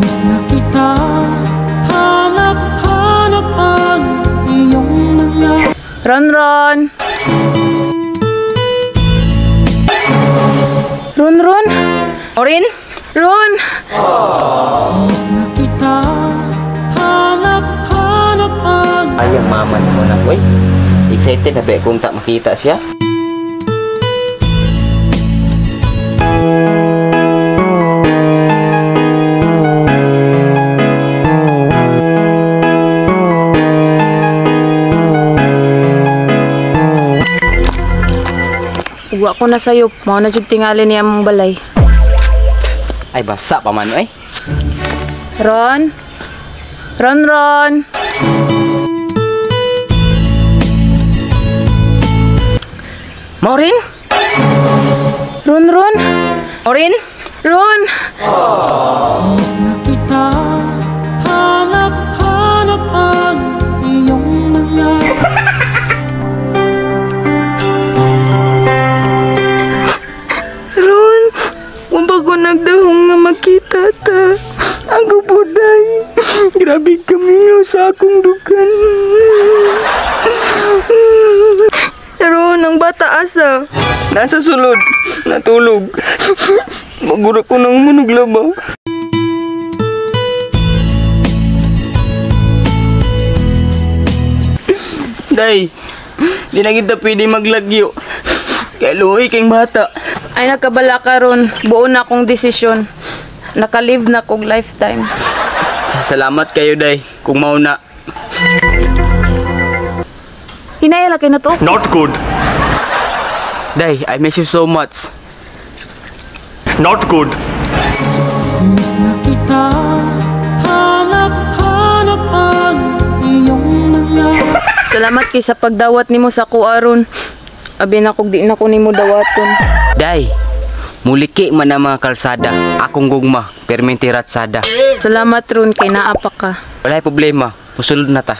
Miss na kita, hanap-hanap ang iyong mga Ron! Ron! Orin? Ron! Miss na kita, hanap-hanap ang Ayang mama ni mo na ko. Excited na ba kung tak makita siya? Uwa ko na sa'yo. Mao na jud tingali niya mong balay. Ay basa pa man ay. Ron! Maureen? Ron! Orin? Ron! Miss na kita, hanap-hanap ang iyong mga Ron! Bago nagdahong nga makita ta. Ako po, day. Grabe kami nga sa akong dugan. Ron, ang bata asa. Nasa sulod. Natulog. Magura ko ng manuglaba. Day, di na kita pwede maglagyo. Kaya luoy kayong bata. Ay, nagkabala ka ron. Buo na akong desisyon. Nakalive na kong lifetime. Salamat kayo, Day, kung mauna. Hinayala kayo na to. Not good. Day, I miss you so much. Not good. Miss na kita, hanap-hanap ang iyong mga Salamat kay sa pagdawat nimo sa kuaron. Abi na kog di na ko nimo dawaton. Day, muliki man ang mga kalsada. Akong gugma, permentirat sada. Salamat ron kay naa pa ka. Walay problema, pusulod na ta.